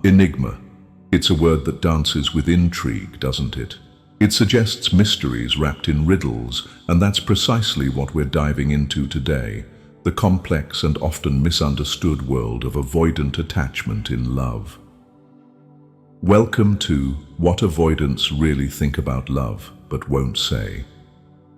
Enigma. It's a word that dances with intrigue, doesn't it? It suggests mysteries wrapped in riddles, and that's precisely what we're diving into today, the complex and often misunderstood world of avoidant attachment in love. Welcome to What Avoidants Really Think About Love, But Won't Say.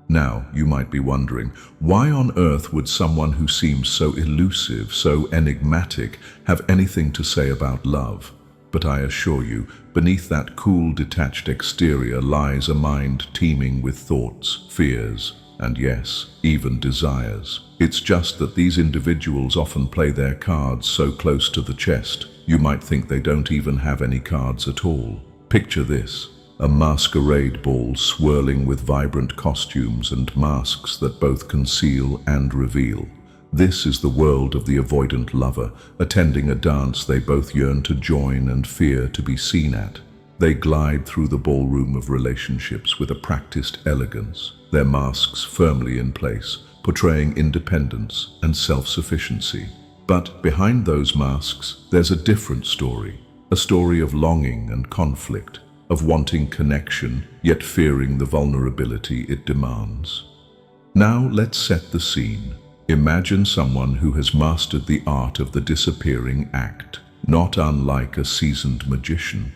Now, you might be wondering, why on earth would someone who seems so elusive, so enigmatic, have anything to say about love? But I assure you, beneath that cool, detached exterior lies a mind teeming with thoughts, fears, and yes, even desires. It's just that these individuals often play their cards so close to the chest, you might think they don't even have any cards at all. Picture this: a masquerade ball swirling with vibrant costumes and masks that both conceal and reveal. This is the world of the avoidant lover, attending a dance they both yearn to join and fear to be seen at. They glide through the ballroom of relationships with a practiced elegance, their masks firmly in place, portraying independence and self-sufficiency. But behind those masks, there's a different story, a story of longing and conflict, of wanting connection, yet fearing the vulnerability it demands. Now let's set the scene. Imagine someone who has mastered the art of the disappearing act, not unlike a seasoned magician.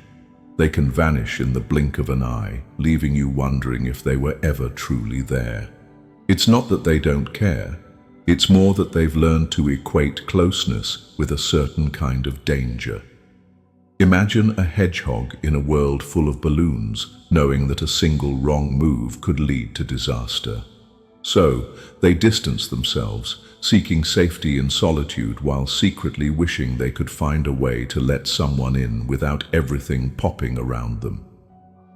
They can vanish in the blink of an eye, leaving you wondering if they were ever truly there. It's not that they don't care, it's more that they've learned to equate closeness with a certain kind of danger. Imagine a hedgehog in a world full of balloons, knowing that a single wrong move could lead to disaster. So, they distance themselves, seeking safety in solitude while secretly wishing they could find a way to let someone in without everything popping around them.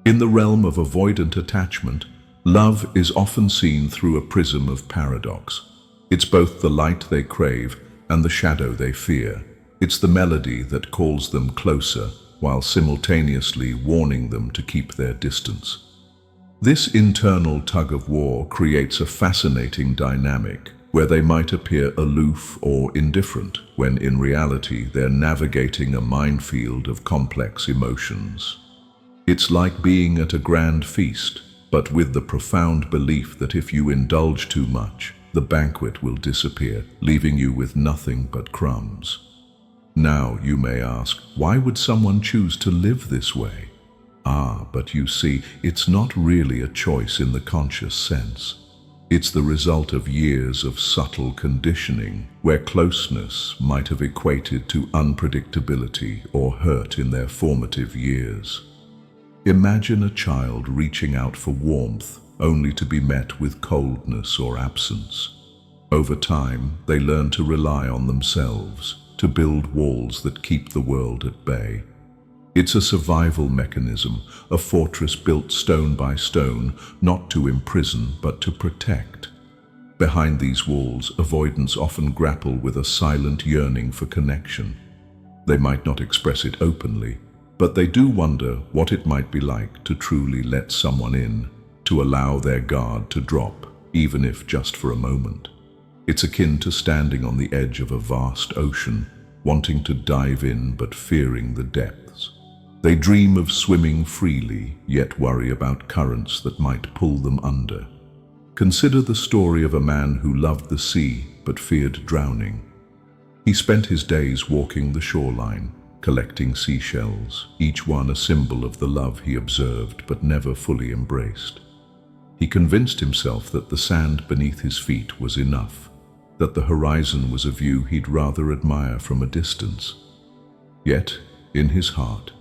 In the realm of avoidant attachment, love is often seen through a prism of paradox. It's both the light they crave and the shadow they fear. It's the melody that calls them closer while simultaneously warning them to keep their distance. This internal tug-of-war creates a fascinating dynamic where they might appear aloof or indifferent when in reality they're navigating a minefield of complex emotions. It's like being at a grand feast, but with the profound belief that if you indulge too much, the banquet will disappear, leaving you with nothing but crumbs. Now, you may ask, why would someone choose to live this way? But you see, it's not really a choice in the conscious sense. It's the result of years of subtle conditioning, where closeness might have equated to unpredictability or hurt in their formative years. Imagine a child reaching out for warmth, only to be met with coldness or absence. Over time, they learn to rely on themselves, to build walls that keep the world at bay. It's a survival mechanism, a fortress built stone by stone, not to imprison but to protect. Behind these walls, avoidants often grapple with a silent yearning for connection. They might not express it openly, but they do wonder what it might be like to truly let someone in, to allow their guard to drop, even if just for a moment. It's akin to standing on the edge of a vast ocean, wanting to dive in but fearing the depths. They dream of swimming freely, yet worry about currents that might pull them under. Consider the story of a man who loved the sea but feared drowning. He spent his days walking the shoreline, collecting seashells, each one a symbol of the love he observed but never fully embraced. He convinced himself that the sand beneath his feet was enough, that the horizon was a view he'd rather admire from a distance. Yet, in his heart,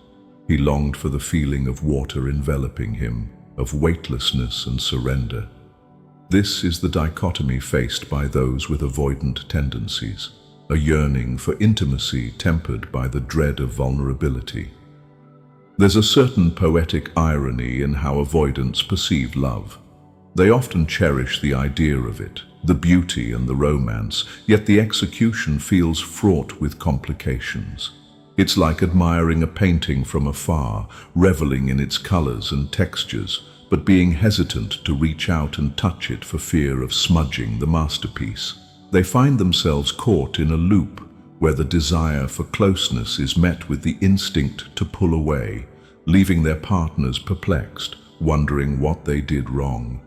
he longed for the feeling of water enveloping him, of weightlessness and surrender. This is the dichotomy faced by those with avoidant tendencies, a yearning for intimacy tempered by the dread of vulnerability. There's a certain poetic irony in how avoidants perceive love. They often cherish the idea of it, the beauty and the romance, yet the execution feels fraught with complications. It's like admiring a painting from afar, reveling in its colors and textures, but being hesitant to reach out and touch it for fear of smudging the masterpiece. They find themselves caught in a loop, where the desire for closeness is met with the instinct to pull away, leaving their partners perplexed, wondering what they did wrong.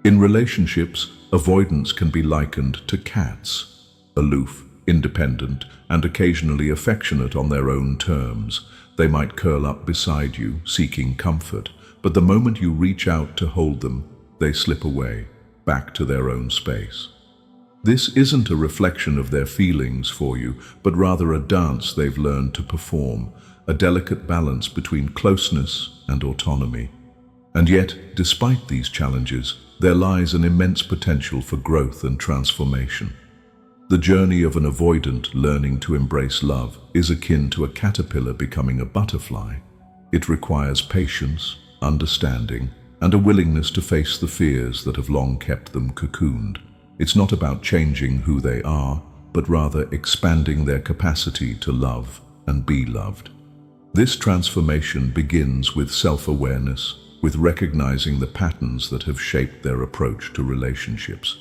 In relationships, avoidance can be likened to cats, aloof, independent, and occasionally affectionate on their own terms. They might curl up beside you, seeking comfort, but the moment you reach out to hold them, they slip away, back to their own space. This isn't a reflection of their feelings for you, but rather a dance they've learned to perform, a delicate balance between closeness and autonomy. And yet, despite these challenges, there lies an immense potential for growth and transformation. The journey of an avoidant learning to embrace love is akin to a caterpillar becoming a butterfly. It requires patience, understanding, and a willingness to face the fears that have long kept them cocooned. It's not about changing who they are, but rather expanding their capacity to love and be loved. This transformation begins with self-awareness, with recognizing the patterns that have shaped their approach to relationships.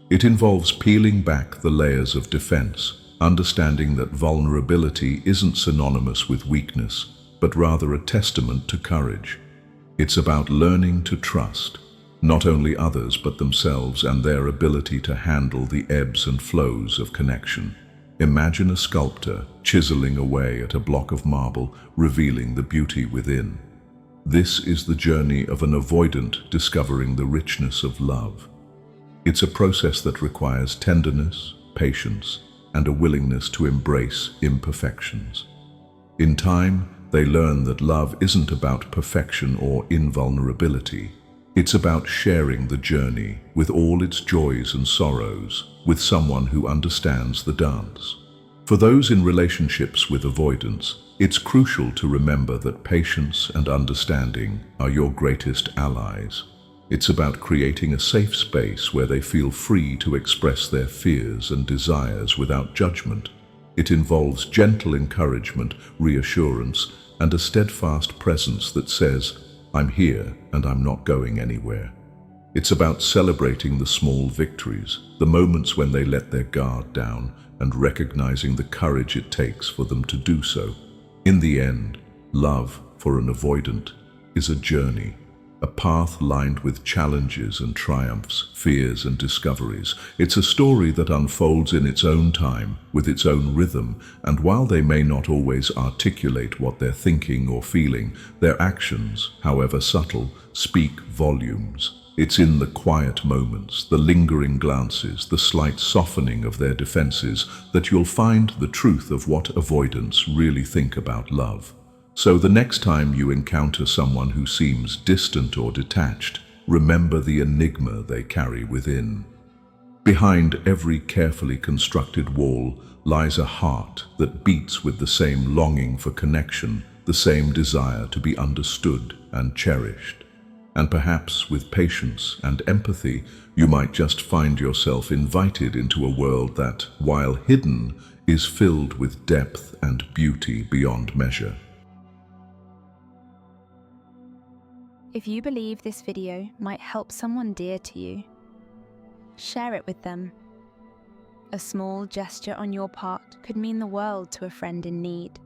It involves peeling back the layers of defense, understanding that vulnerability isn't synonymous with weakness, but rather a testament to courage. It's about learning to trust, not only others but themselves and their ability to handle the ebbs and flows of connection. Imagine a sculptor chiseling away at a block of marble, revealing the beauty within. This is the journey of an avoidant discovering the richness of love. It's a process that requires tenderness, patience, and a willingness to embrace imperfections. In time, they learn that love isn't about perfection or invulnerability. It's about sharing the journey with all its joys and sorrows with someone who understands the dance. For those in relationships with avoidance, it's crucial to remember that patience and understanding are your greatest allies. It's about creating a safe space where they feel free to express their fears and desires without judgment. It involves gentle encouragement, reassurance, and a steadfast presence that says, "I'm here and I'm not going anywhere." It's about celebrating the small victories, the moments when they let their guard down, and recognizing the courage it takes for them to do so. In the end, love for an avoidant is a journey, a path lined with challenges and triumphs, fears and discoveries. It's a story that unfolds in its own time, with its own rhythm, and while they may not always articulate what they're thinking or feeling, their actions, however subtle, speak volumes. It's in the quiet moments, the lingering glances, the slight softening of their defenses that you'll find the truth of what avoidants really think about love. So the next time you encounter someone who seems distant or detached, remember the enigma they carry within. Behind every carefully constructed wall lies a heart that beats with the same longing for connection, the same desire to be understood and cherished. And perhaps with patience and empathy, you might just find yourself invited into a world that, while hidden, is filled with depth and beauty beyond measure. If you believe this video might help someone dear to you, share it with them. A small gesture on your part could mean the world to a friend in need.